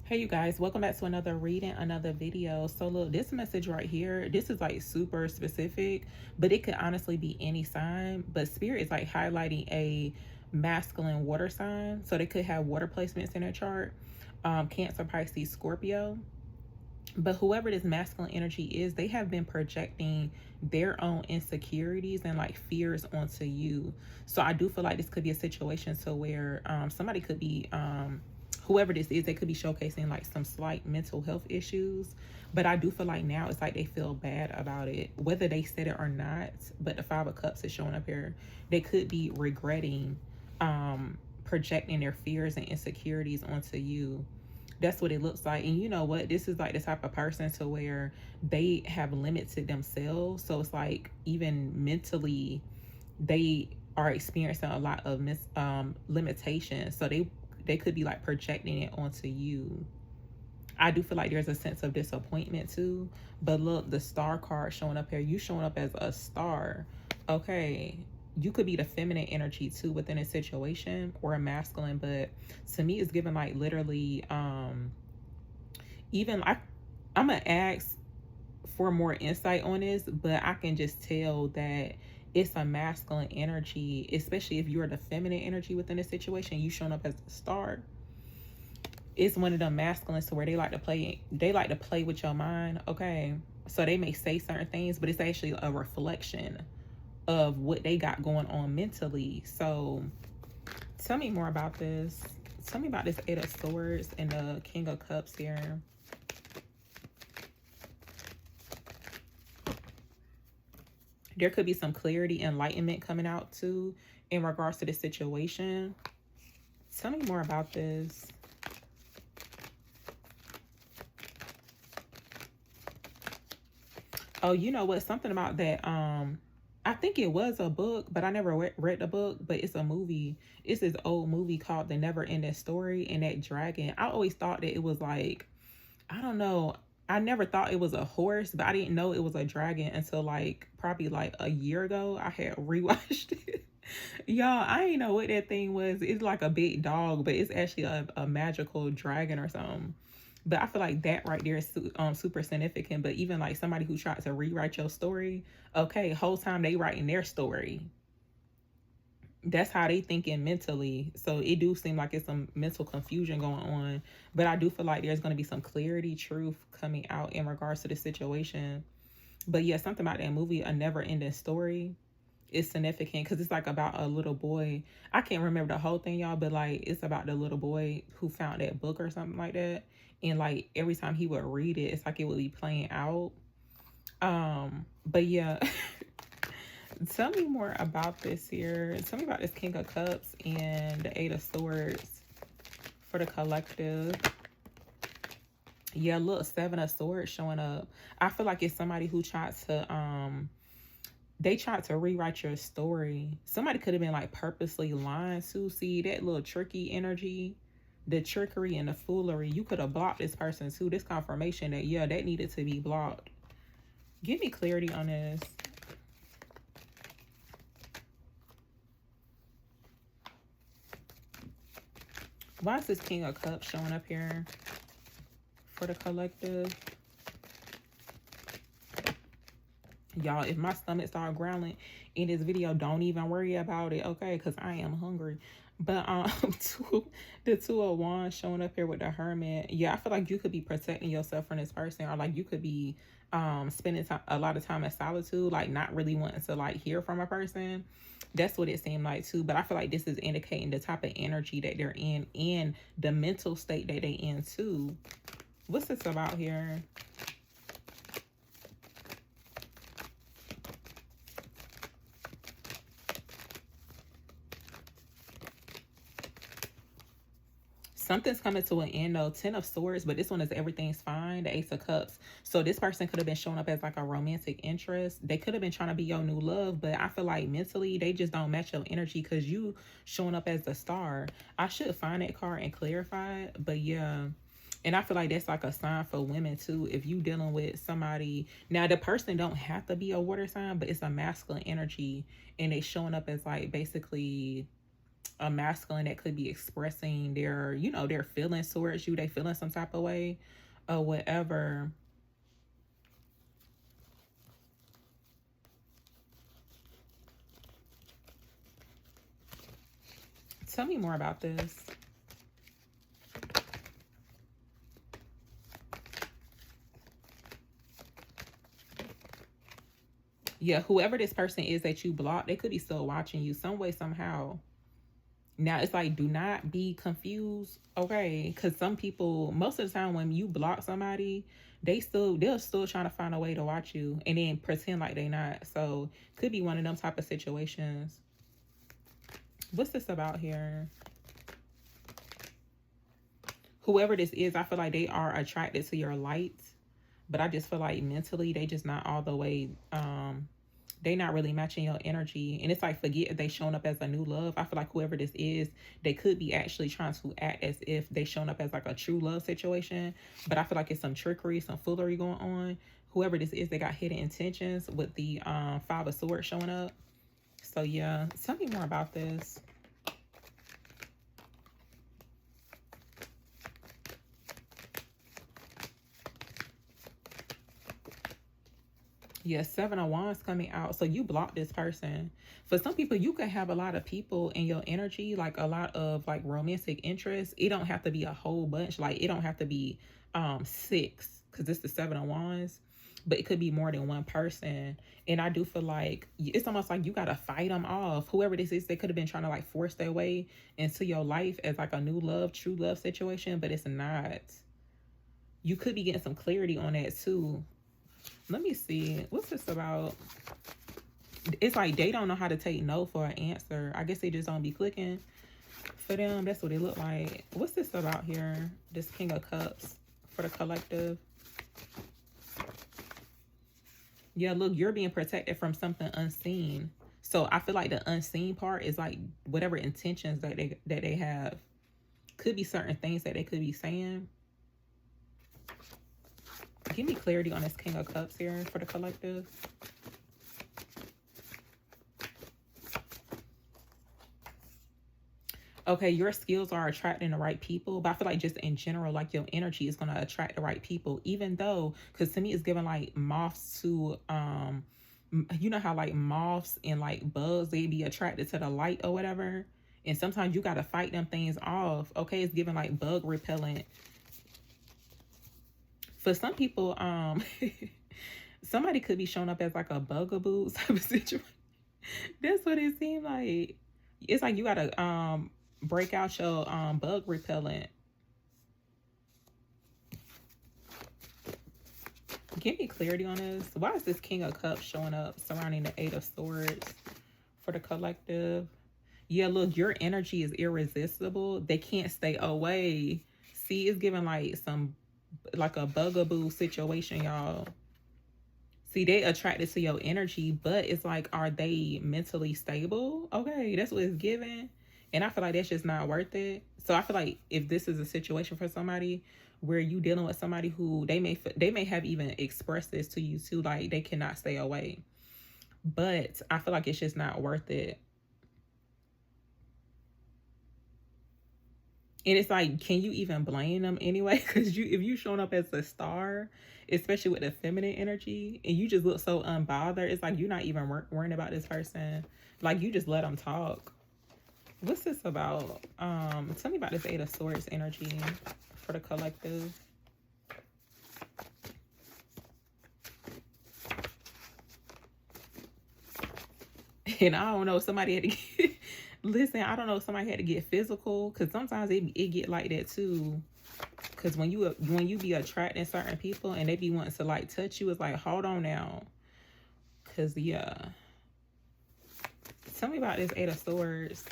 Hey you guys, welcome back to another reading, another video. So look, this message right here, this is like super specific, but it could honestly be any sign. But Spirit is like highlighting a masculine water sign. So they could have water placements in their chart. Cancer, Pisces, Scorpio. But whoever this masculine energy is, they have been projecting their own insecurities and like fears onto you. So I do feel like this could be a situation to where somebody could be whoever this is, they could be showcasing like some slight mental health issues. But I do feel like now it's like they feel bad about it, whether they said it or not. But the Five of Cups is showing up here. They could be regretting projecting their fears and insecurities onto you. That's what it looks like. And you know what, this is like the type of person to where they have limited themselves. So it's like even mentally they are experiencing a lot of limitations. So they could be like projecting it onto you. I do feel like there's a sense of disappointment too. But look, the star card showing up here, you showing up as a star. Okay, you could be the feminine energy too within a situation, or a masculine, but to me it's given like literally even like I'm gonna ask for more insight on this, but I can just tell that it's a masculine energy, especially if you're the feminine energy within a situation. You showing up as a star, it's one of the masculines to where they like to play with your mind. Okay, so they may say certain things, but it's actually a reflection of what they got going on mentally. So tell me more about this. Tell me about this Eight of Swords and the King of Cups here. There could be some clarity, enlightenment coming out too in regards to the situation. Tell me more about this. Oh, you know what? Something about that. I think it was a book, but I never read the book, but it's a movie. It's this old movie called The Never Ending Story, and that dragon, I always thought that it was like, I don't know, I never thought it was a horse, but I didn't know it was a dragon until like probably like a year ago. I had rewatched it. Y'all, I didn't know what that thing was. It's like a big dog, but it's actually a magical dragon or something. But I feel like that right there is super significant. But even like somebody who tried to rewrite your story, okay, whole time they writing their story. That's how they thinking mentally. So it do seem like it's some mental confusion going on. But I do feel like there's going to be some clarity, truth coming out in regards to the situation. But yeah, something about that movie, A Never Ending Story, is significant because it's like about a little boy. I can't remember the whole thing, y'all, but like it's about the little boy who found that book or something like that. And like every time he would read it, it's like it would be playing out. But yeah. Tell me more about this here. Tell me about this King of Cups and the Eight of Swords for the collective. Yeah, look, Seven of Swords showing up. I feel like it's somebody who tried to they tried to rewrite your story. Somebody could have been like purposely lying to. See that little tricky energy, the trickery and the foolery. You could have blocked this person too. This confirmation that, yeah, that needed to be blocked. Give me clarity on this. Why is this King of Cups showing up here for the collective? Y'all, if my stomach start growling in this video, don't even worry about it, okay? Because I am hungry. But the Two of Wands showing up here with the Hermit. Yeah, I feel like you could be protecting yourself from this person, or like you could be spending a lot of time in solitude, like not really wanting to like hear from a person. That's what it seemed like too. But I feel like this is indicating the type of energy that they're in and the mental state that they in too. What's this about here? Something's coming to an end though. 10 of Swords, but this one is everything's fine. The Ace of Cups. So this person could have been showing up as like a romantic interest. They could have been trying to be your new love, but I feel like mentally they just don't match your energy because you showing up as the star. I should find that card and clarify it, but yeah. And I feel like that's like a sign for women too. If you dealing with somebody, now the person don't have to be a water sign, but it's a masculine energy and they showing up as like basically a masculine that could be expressing their, you know, their feelings towards you. They feeling some type of way or whatever. Tell me more about this. Yeah, whoever this person is that you blocked, they could be still watching you some way, somehow. Now, it's like, do not be confused, okay? Because some people, most of the time when you block somebody, they're still trying to find a way to watch you and then pretend like they not. So, could be one of them type of situations. What's this about here? Whoever this is, I feel like they are attracted to your light. But I just feel like mentally, they just not all the way, they not really matching your energy. And it's like, forget if they showing up as a new love. I feel like whoever this is, they could be actually trying to act as if they showing up as like a true love situation. But I feel like it's some trickery, some foolery going on. Whoever this is, they got hidden intentions with the Five of Swords showing up. So yeah, tell me more about this. Yeah, Seven of Wands coming out. So you block this person. For some people, you could have a lot of people in your energy, like a lot of like romantic interest. It don't have to be a whole bunch. Like, it don't have to be 6, because it's the Seven of Wands. But it could be more than one person. And I do feel like it's almost like you got to fight them off. Whoever this is, they could have been trying to like force their way into your life as like a new love, true love situation. But it's not. You could be getting some clarity on that too. Let me see. What's this about? It's like they don't know how to take no for an answer. I guess they just don't be clicking for them. That's what it look like. What's this about here? This King of Cups for the collective. Yeah, look, you're being protected from something unseen. So I feel like the unseen part is like whatever intentions that they have. Could be certain things that they could be saying. Give me clarity on this King of Cups here for the collective. Okay, your skills are attracting the right people, but I feel like just in general, like your energy is going to attract the right people, even though, because to me it's giving like moths to, you know how like moths and like bugs, they be attracted to the light or whatever. And sometimes you got to fight them things off. Okay, it's giving like bug repellent. For some people, somebody could be showing up as like a bugaboo type of situation. That's what it seemed like. It's like you gotta break out your bug repellent. Give me clarity on this. Why is this King of Cups showing up surrounding the Eight of Swords for the collective? Yeah, look, your energy is irresistible. They can't stay away. See, it's giving like some like a bugaboo situation, y'all. See, they attracted to your energy, but it's like, are they mentally stable? Okay, that's what it's giving. And I feel like that's just not worth it. So I feel like if this is a situation for somebody where you dealing with somebody who they may have even expressed this to you too, like they cannot stay away. But I feel like it's just not worth it. And it's like, can you even blame them anyway? Because if you showing up as a star, especially with the feminine energy, and you just look so unbothered, it's like you're not even worrying about this person. Like, you just let them talk. What's this about? Tell me about this Eight of Swords energy for the collective. And I don't know, somebody had to get... Listen, I don't know if somebody had to get physical, because sometimes it get like that too. Because when you be attracting certain people and they be wanting to like touch you, it's like, hold on now. Because yeah. Tell me about this Eight of Swords.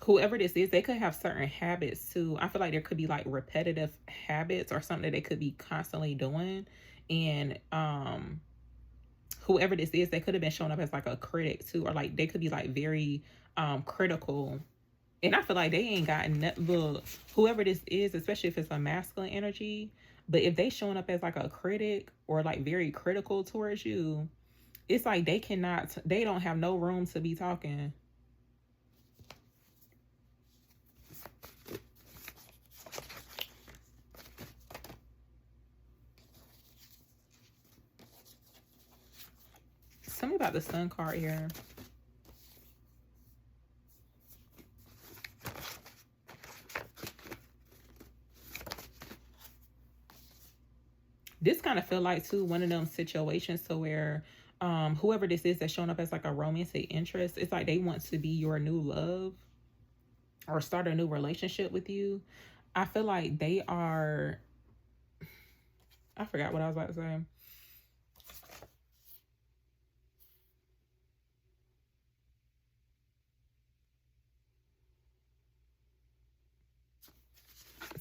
Whoever this is, they could have certain habits too. I feel like there could be like repetitive habits or something that they could be constantly doing. And whoever this is, they could have been showing up as like a critic too, or like they could be like very critical. And I feel like they ain't got look, whoever this is, especially if it's a masculine energy, but if they showing up as like a critic or like very critical towards you, it's like they don't have no room to be talking. Tell me about the Sun card here. This kind of feel like too one of them situations to where whoever this is that's showing up as like a romantic interest, it's like they want to be your new love or start a new relationship with you. I feel like they are, I forgot what I was about to say.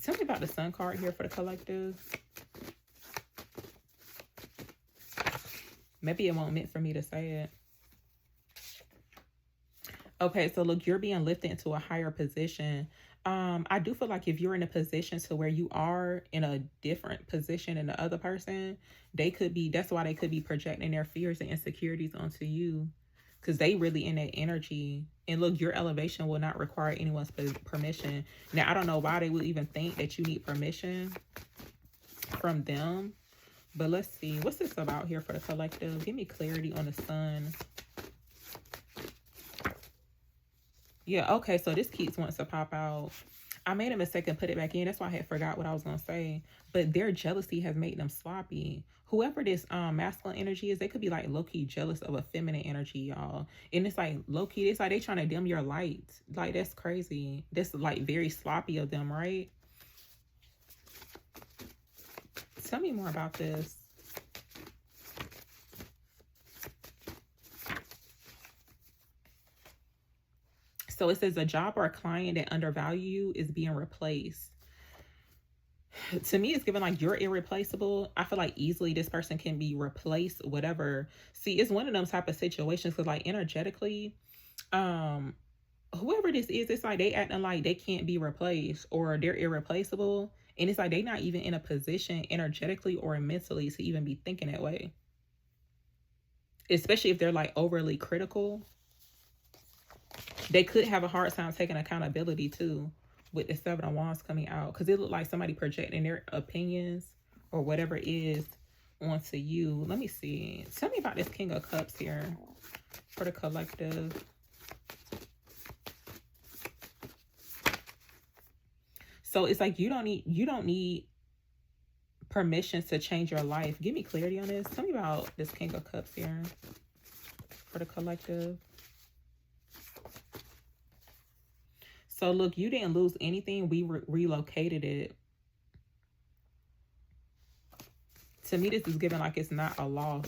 Tell me about the Sun card here for the collective. Maybe it won't meant for me to say it. Okay, so look, you're being lifted into a higher position. I do feel like if you're in a position to where you are in a different position than the other person, that's why they could be projecting their fears and insecurities onto you, because they really in that energy. And look, your elevation will not require anyone's permission. Now, I don't know why they would even think that you need permission from them, but let's see. What's this about here for the collective? Give me clarity on the Sun. Yeah, okay, so this keeps wants to pop out. I made a mistake and put it back in. That's why I had forgot what I was going to say. But their jealousy has made them sloppy. Whoever this masculine energy is, they could be like low-key jealous of a feminine energy, y'all. And it's like low-key, it's like they trying to dim your light. Like, that's crazy. That's like very sloppy of them, right? Tell me more about this. So it says a job or a client that undervalue you is being replaced. To me, it's given like you're irreplaceable. I feel like easily this person can be replaced, whatever. See, it's one of them type of situations because like energetically, whoever this is, it's like they acting like they can't be replaced or they're irreplaceable. And it's like they not even in a position energetically or mentally to even be thinking that way. Especially if they're like overly critical. They could have a hard time taking accountability too with the Seven of Wands coming out, because it looked like somebody projecting their opinions or whatever it is onto you. Let me see. Tell me about this King of Cups here for the collective. So it's like you don't need permissions to change your life. Give me clarity on this. Tell me about this King of Cups here for the collective. So look, you didn't lose anything. We relocated it. To me, this is given like it's not a loss.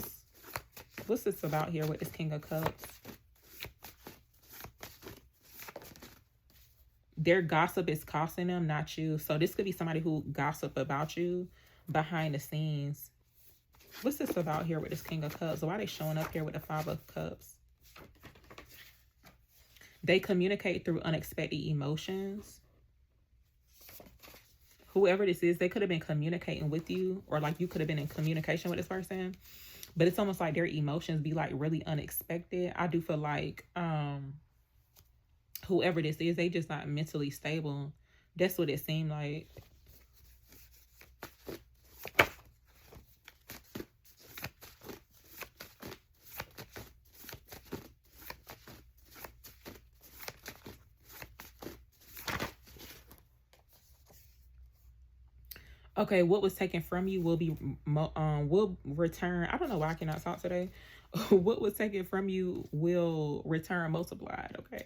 What's this about here with this King of Cups? Their gossip is costing them, not you. So this could be somebody who gossip about you behind the scenes. What's this about here with this King of Cups? Why are they showing up here with the Five of Cups? They communicate through unexpected emotions. Whoever this is, they could have been communicating with you, or like you could have been in communication with this person, but it's almost like their emotions be like really unexpected. I do feel like whoever this is, they just not mentally stable. That's what it seemed like. Okay, what was taken from you will return. I don't know why I cannot talk today. What was taken from you will return multiplied. Okay,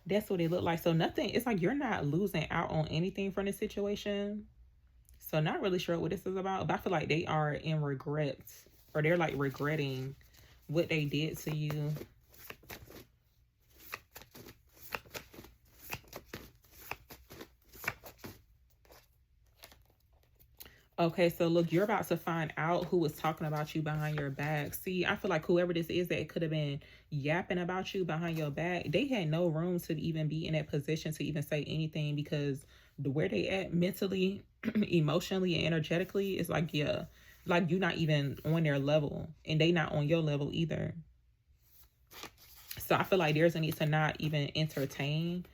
that's what it looked like. So nothing. It's like you're not losing out on anything from this situation. So not really sure what this is about, but I feel like they are in regret, or they're like regretting what they did to you. Okay, so look, you're about to find out who was talking about you behind your back. See, I feel like whoever this is that could have been yapping about you behind your back, they had no room to even be in that position to even say anything, because where they at mentally, emotionally, and energetically is like, yeah, like you're not even on their level and they not on your level either. So I feel like there's a need to not even entertain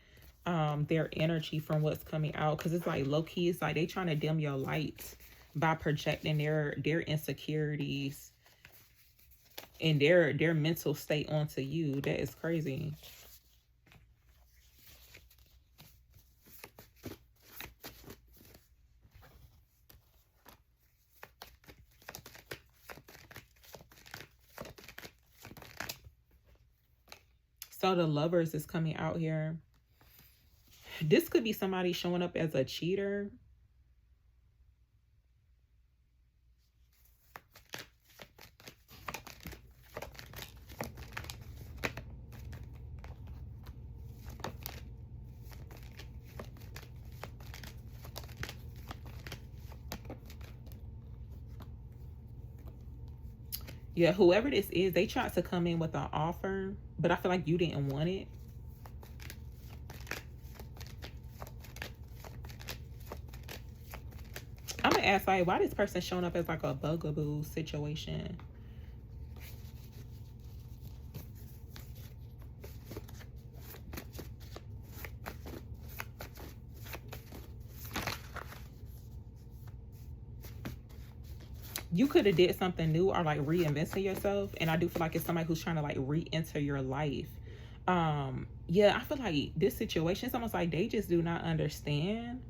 their energy from what's coming out, because it's like low key, it's like they trying to dim your lights by projecting their insecurities and their mental state onto you. That is crazy. So the Lovers is coming out here. This could be somebody showing up as a cheater. Yeah, whoever this is, they tried to come in with an offer, but I feel like you didn't want it. I'm gonna ask, like, why this person showing up as like a bugaboo situation? You could have did something new or like reinventing yourself, and I do feel like it's somebody who's trying to like re-enter your life. Yeah, I feel like this situation is almost like they just do not understand,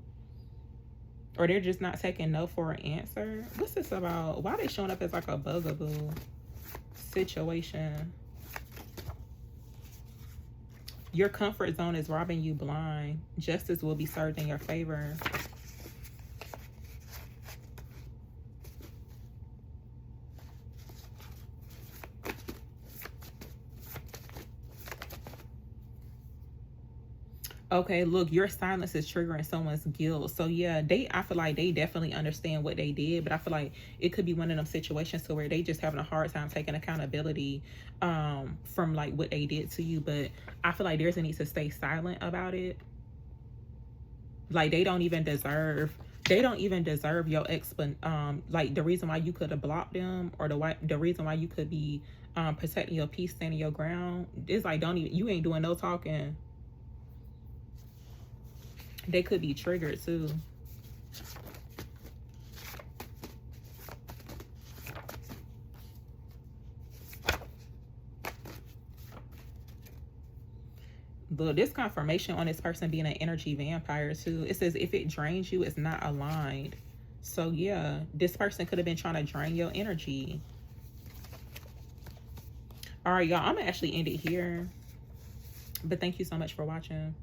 or they're just not taking no for an answer. What's this about? Why are they showing up as like a bugaboo situation? Your comfort zone is robbing you blind. Justice will be served in your favor. Okay, look, your silence is triggering someone's guilt. So yeah, I feel like they definitely understand what they did, but I feel like it could be one of them situations to where they just having a hard time taking accountability from like what they did to you. But I feel like there's a need to stay silent about it. Like they don't even deserve your like the reason why you could have blocked them, or the reason why you could be protecting your peace, standing your ground. It's like, don't even, you ain't doing no talking. They could be triggered too. But this confirmation on this person being an energy vampire too, it says if it drains you, it's not aligned. So yeah, this person could have been trying to drain your energy. All right, y'all, I'm gonna actually end it here, but thank you so much for watching.